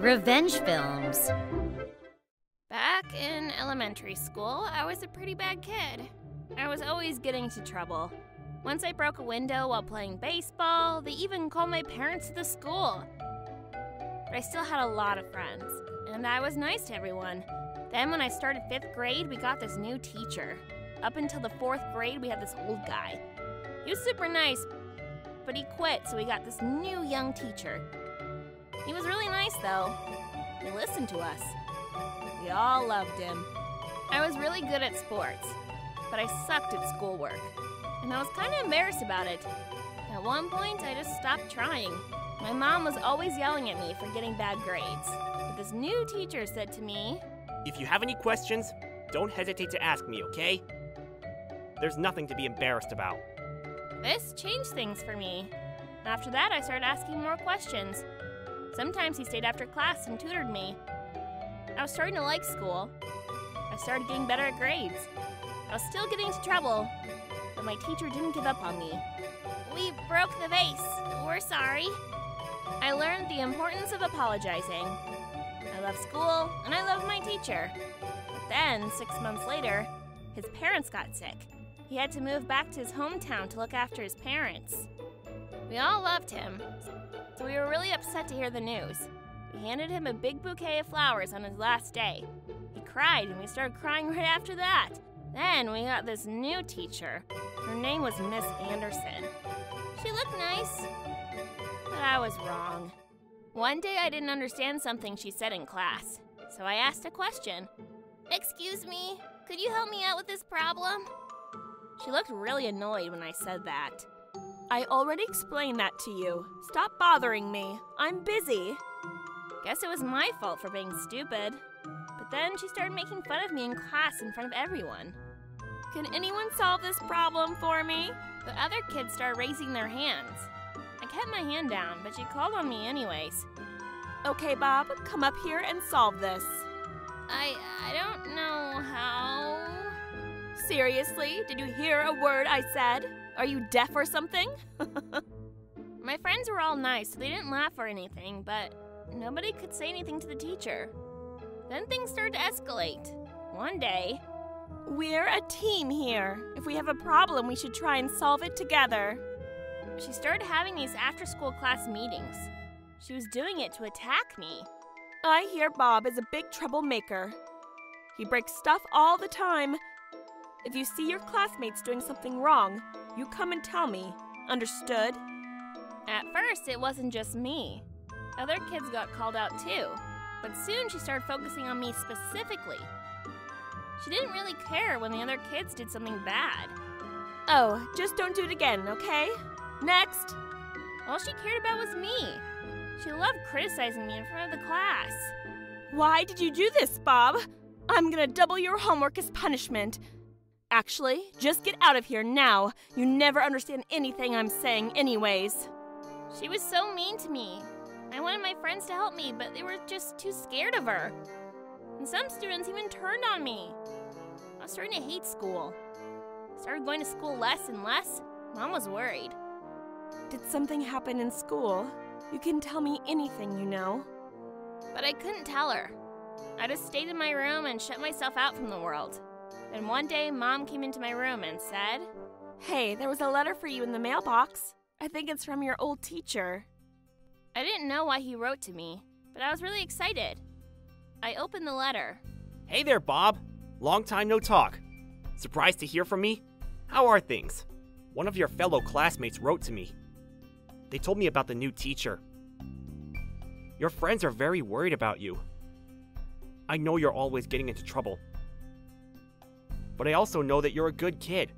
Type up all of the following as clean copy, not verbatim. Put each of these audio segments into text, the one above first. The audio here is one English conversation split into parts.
Revenge films. Back in elementary school, I was a pretty bad kid. I was always getting into trouble. Once I broke a window while playing baseball, they even called my parents to the school. But I still had a lot of friends, and I was nice to everyone. Then when I started 5th grade, we got this new teacher. Up until the 4th grade, we had this old guy. He was super nice, but he quit, so we got this new young teacher. He was really nice, though. He listened to us. We all loved him. I was really good at sports, but I sucked at schoolwork, and I was kind of embarrassed about it. At one point, I just stopped trying. My mom was always yelling at me for getting bad grades, but this new teacher said to me, "If you have any questions, don't hesitate to ask me, okay? There's nothing to be embarrassed about." This changed things for me. After that, I started asking more questions. Sometimes he stayed after class and tutored me. I was starting to like school. I started getting better at grades. I was still getting into trouble, but my teacher didn't give up on me. "We broke the vase. We're sorry." I learned the importance of apologizing. I loved school, and I loved my teacher. But then, 6 months later, his parents got sick. He had to move back to his hometown to look after his parents. We all loved him, so we were really upset to hear the news. We handed him a big bouquet of flowers on his last day. He cried, and we started crying right after that. Then we got this new teacher. Her name was Miss Anderson. She looked nice, but I was wrong. One day I didn't understand something she said in class, so I asked a question. "Excuse me, could you help me out with this problem?" She looked really annoyed when I said that. "I already explained that to you. Stop bothering me. I'm busy." Guess it was my fault for being stupid. But then she started making fun of me in class in front of everyone. "Can anyone solve this problem for me?" The other kids started raising their hands. I kept my hand down, but she called on me anyways. "Okay, Bob, come up here and solve this." I don't know how... Seriously? Did you hear a word I said? Are you deaf or something? My friends were all nice, so they didn't laugh or anything, but nobody could say anything to the teacher. Then things started to escalate. One day... "We're a team here. If we have a problem, we should try and solve it together." She started having these after-school class meetings. She was doing it to attack me. "I hear Bob is a big troublemaker. He breaks stuff all the time. If you see your classmates doing something wrong, you come and tell me. Understood?" At first, it wasn't just me. Other kids got called out too, but soon she started focusing on me specifically. She didn't really care when the other kids did something bad. "Oh, just don't do it again, okay? Next!" All she cared about was me. She loved criticizing me in front of the class. "Why did you do this, Bob? I'm gonna double your homework as punishment. Actually, just get out of here now. You never understand anything I'm saying anyways." She was so mean to me. I wanted my friends to help me, but they were just too scared of her. And some students even turned on me. I was starting to hate school. I started going to school less and less. Mom was worried. "Did something happen in school? You can tell me anything, you know." But I couldn't tell her. I just stayed in my room and shut myself out from the world. Then one day, Mom came into my room and said, "Hey, there was a letter for you in the mailbox. I think it's from your old teacher." I didn't know why he wrote to me, but I was really excited. I opened the letter. "Hey there, Bob. Long time no talk. Surprised to hear from me? How are things? One of your fellow classmates wrote to me. They told me about the new teacher. Your friends are very worried about you. I know you're always getting into trouble. But I also know that you're a good kid.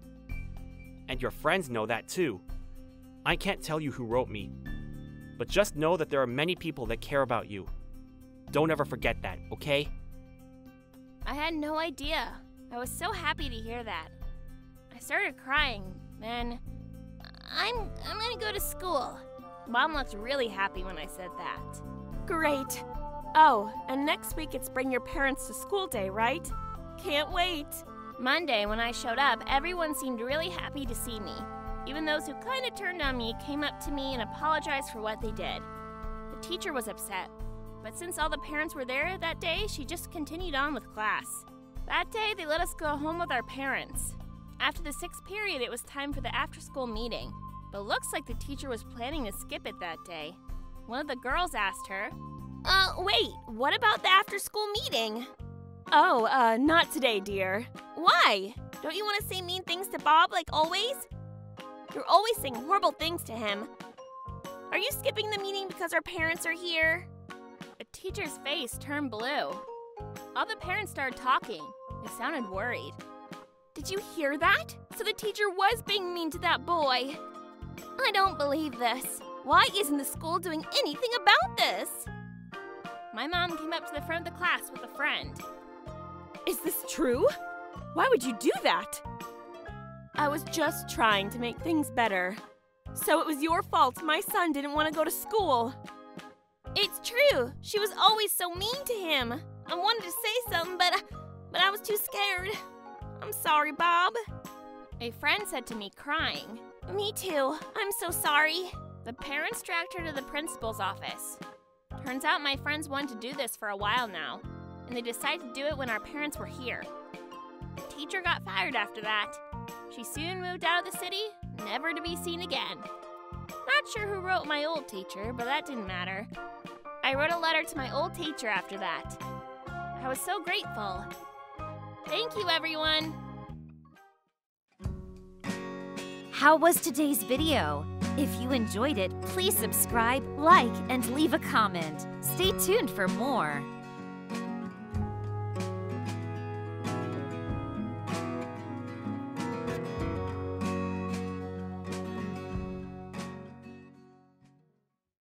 And your friends know that too. I can't tell you who wrote me, but just know that there are many people that care about you. Don't ever forget that, okay?" I had no idea. I was so happy to hear that. I started crying, and I'm gonna go to school. Mom looked really happy when I said that. "Great. Oh, and next week it's bring your parents to school day, right? Can't wait." Monday, when I showed up, everyone seemed really happy to see me. Even those who kind of turned on me came up to me and apologized for what they did. The teacher was upset, but since all the parents were there that day, she just continued on with class. That day, they let us go home with our parents. After the 6th period, it was time for the after-school meeting, but looks like the teacher was planning to skip it that day. One of the girls asked her, Wait, what about the after-school meeting? Oh, not today, dear. Why? Don't you want to say mean things to Bob like always? You're always saying horrible things to him. Are you skipping the meeting because our parents are here? The teacher's face turned blue. All the parents started talking. They sounded worried. Did you hear that? So the teacher was being mean to that boy. I don't believe this. Why isn't the school doing anything about this? My mom came up to the front of the class with a friend. Is this true? Why would you do that? I was just trying to make things better. So it was your fault my son didn't want to go to school. It's true. She was always so mean to him. I wanted to say something, but I was too scared. I'm sorry, Bob. A friend said to me, crying. Me too. I'm so sorry. The parents dragged her to the principal's office. Turns out my friends wanted to do this for a while now, and they decided to do it when our parents were here. The teacher got fired after that. She soon moved out of the city, never to be seen again. Not sure who wrote my old teacher, but that didn't matter. I wrote a letter to my old teacher after that. I was so grateful. Thank you, everyone. How was today's video? If you enjoyed it, please subscribe, like, and leave a comment. Stay tuned for more.